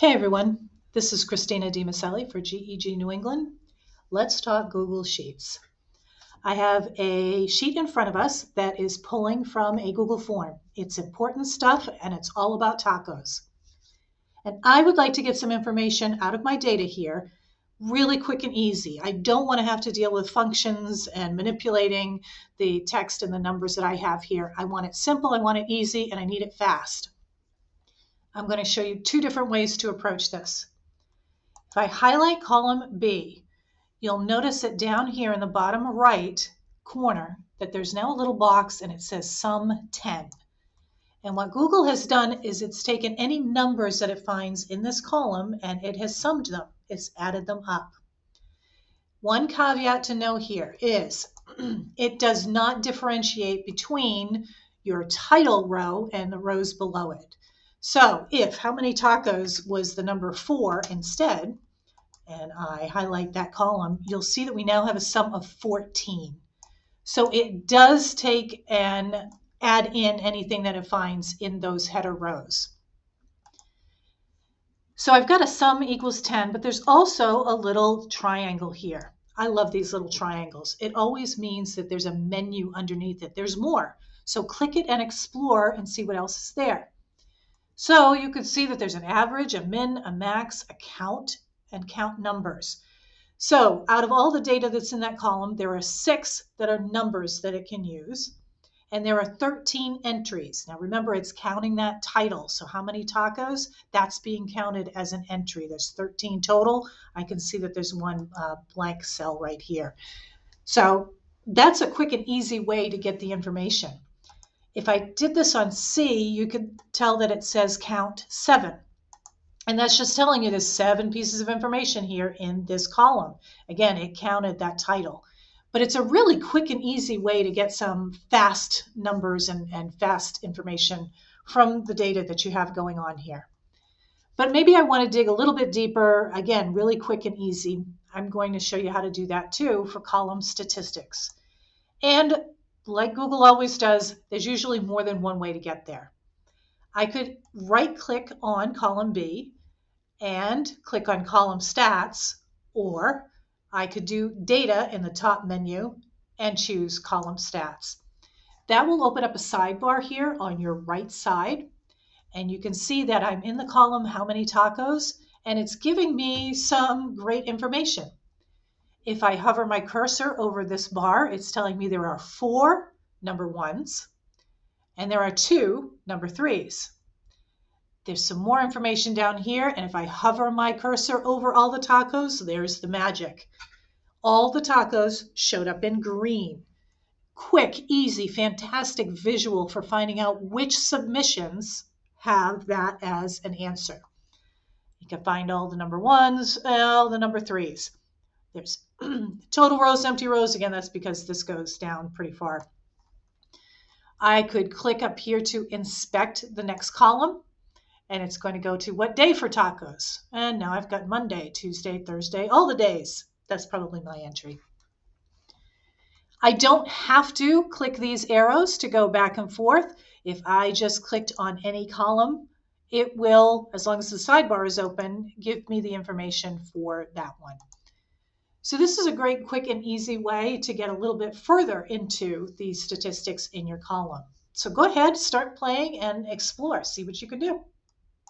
Hey everyone, this is Christina DiMaselli for GEG New England. Let's talk Google Sheets. I have a sheet in front of us that is pulling from a Google form. It's important stuff and it's all about tacos. And I would like to get some information out of my data here really quick and easy. I don't want to have to deal with functions and manipulating the text and the numbers that I have here. I want it simple, I want it easy, and I need it fast. I'm going to show you two different ways to approach this. If I highlight column B, you'll notice that down here in the bottom right corner that there's now a little box and it says sum 10. And what Google has done is it's taken any numbers that it finds in this column and it has summed them. It's added them up. One caveat to know here is it does not differentiate between your title row and the rows below it. So if how many tacos was the number 4 instead, and I highlight that column, you'll see that we now have a sum of 14. So it does take and add in anything that it finds in those header rows. So I've got a sum equals 10, but there's also a little triangle here. I love these little triangles. It always means that there's a menu underneath it. There's more. So click it and explore and see what else is there. So you can see that there's an average, a min, a max, a count, and count numbers. So out of all the data that's in that column, there are 6 that are numbers that it can use, and there are 13 entries. Now remember, it's counting that title. So how many tacos? That's being counted as an entry. There's 13 total. I can see that there's one blank cell right here. So that's a quick and easy way to get the information. If I did this on C, you could tell that it says count 7. And that's just telling you there's 7 pieces of information here in this column. Again, it counted that title. But it's a really quick and easy way to get some fast numbers and fast information from the data that you have going on here. But maybe I want to dig a little bit deeper. Again, really quick and easy. I'm going to show you how to do that too for column statistics. And like Google always does, there's usually more than one way to get there. I could right-click on column B and click on column stats, or I could do data in the top menu and choose column stats. That will open up a sidebar here on your right side, and you can see that I'm in the column how many tacos, and it's giving me some great information. If I hover my cursor over this bar, it's telling me there are 4 number 1s and there are 2 number 3s. There's some more information down here, and if I hover my cursor over all the tacos, there's the magic. All the tacos showed up in green. Quick, easy, fantastic visual for finding out which submissions have that as an answer. You can find all the number 1s, all the number 3s. There's total rows, empty rows. Again, that's because this goes down pretty far. I could click up here to inspect the next column, and it's going to go to what day for tacos. And now I've got Monday, Tuesday, Thursday, all the days. That's probably my entry. I don't have to click these arrows to go back and forth. If I just clicked on any column, it will, as long as the sidebar is open, give me the information for that one. So this is a great, quick, and easy way to get a little bit further into the statistics in your column. So go ahead, start playing and explore, see what you can do.